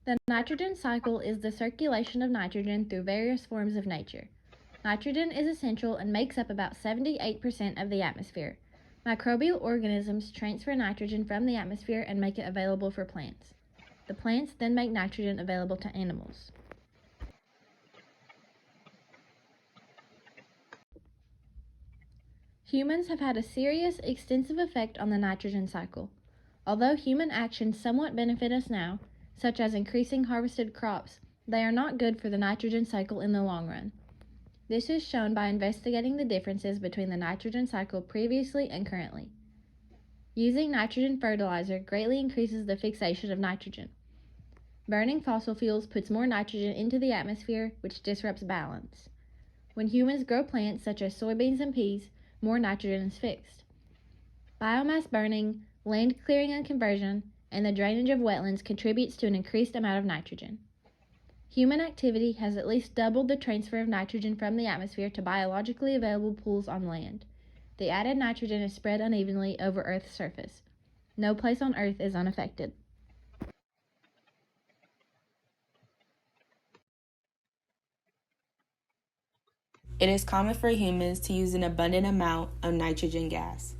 The nitrogen cycle is the circulation of nitrogen through various forms of nature. Nitrogen is essential and makes up about 78% of the atmosphere. Microbial organisms transfer nitrogen from the atmosphere and make it available for plants. The plants then make nitrogen available to animals. Humans have had a serious, extensive effect on the nitrogen cycle. Although human actions somewhat benefit us now, such as increasing harvested crops, they are not good for the nitrogen cycle in the long run. This is shown by investigating the differences between the nitrogen cycle previously and currently. Using nitrogen fertilizer greatly increases the fixation of nitrogen. Burning fossil fuels puts more nitrogen into the atmosphere, which disrupts balance. When humans grow plants such as soybeans and peas, more nitrogen is fixed. Biomass burning, land clearing and conversion, and the drainage of wetlands contributes to an increased amount of nitrogen. Human activity has at least doubled the transfer of nitrogen from the atmosphere to biologically available pools on land. The added nitrogen is spread unevenly over Earth's surface. No place on Earth is unaffected. It is common for humans to use an abundant amount of nitrogen gas.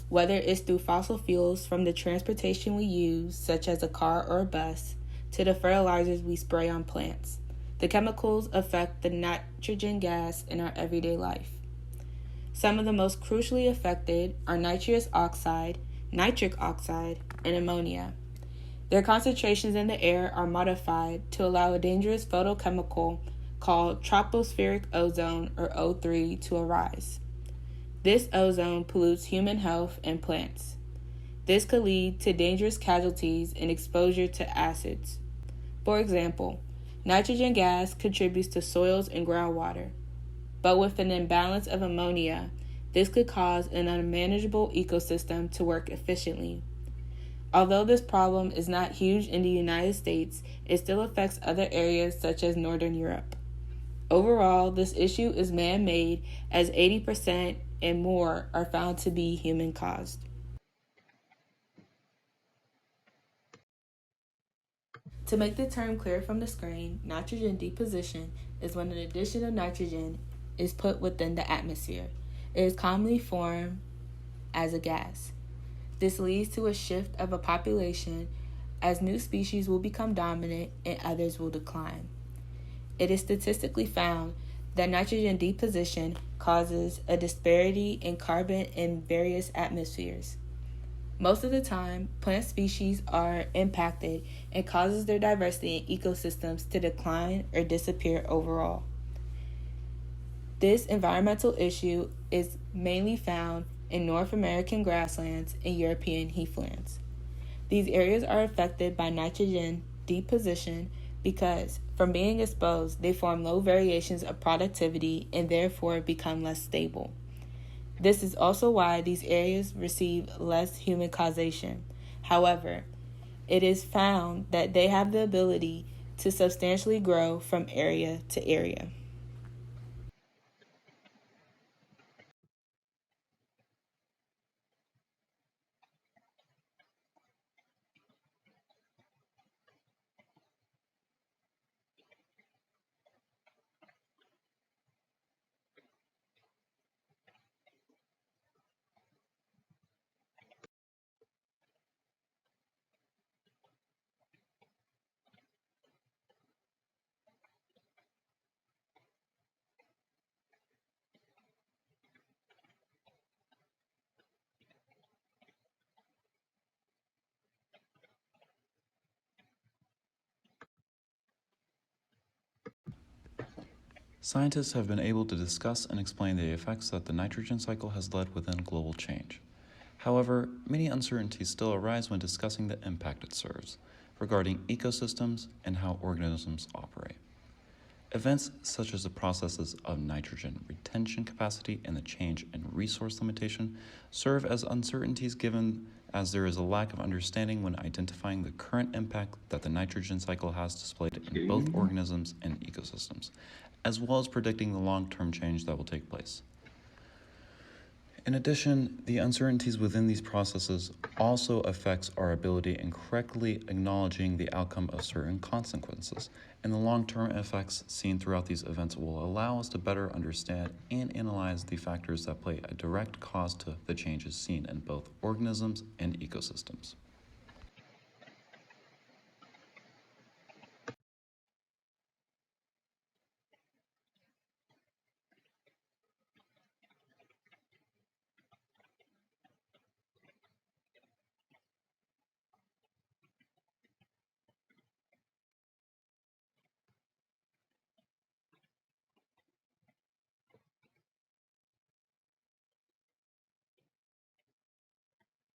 Whether it's through fossil fuels from the transportation we use, such as a car or a bus, to the fertilizers we spray on plants, the chemicals affect the nitrogen gas in our everyday life. Some of the most crucially affected are nitrous oxide, nitric oxide, and ammonia. Their concentrations in the air are modified to allow a dangerous photochemical called tropospheric ozone, or O3, to arise. This ozone pollutes human health and plants. This could lead to dangerous casualties and exposure to acids. For example, nitrogen gas contributes to soils and groundwater, but with an imbalance of ammonia, this could cause an unmanageable ecosystem to work efficiently. Although this problem is not huge in the United States, it still affects other areas such as Northern Europe. Overall, this issue is man-made, as 80% and more are found to be human-caused. To make the term clear from the screen, nitrogen deposition is when an addition of nitrogen is put within the atmosphere. It is commonly formed as a gas. This leads to a shift of a population, as new species will become dominant and others will decline. It is statistically found that nitrogen deposition causes a disparity in carbon in various atmospheres. Most of the time, plant species are impacted and causes their diversity in ecosystems to decline or disappear overall. This environmental issue is mainly found in North American grasslands and European heathlands. These areas are affected by nitrogen deposition because, from being exposed, they form low variations of productivity and therefore become less stable. This is also why these areas receive less human causation. However, it is found that they have the ability to substantially grow from area to area. Scientists have been able to discuss and explain the effects that the nitrogen cycle has led within global change. However, many uncertainties still arise when discussing the impact it serves regarding ecosystems and how organisms operate. Events such as the processes of nitrogen retention capacity and the change in resource limitation serve as uncertainties given as there is a lack of understanding when identifying the current impact that the nitrogen cycle has displayed in both organisms and ecosystems, as well as predicting the long-term change that will take place. In addition, the uncertainties within these processes also affects our ability in correctly acknowledging the outcome of certain consequences, and the long-term effects seen throughout these events will allow us to better understand and analyze the factors that play a direct cause to the changes seen in both organisms and ecosystems.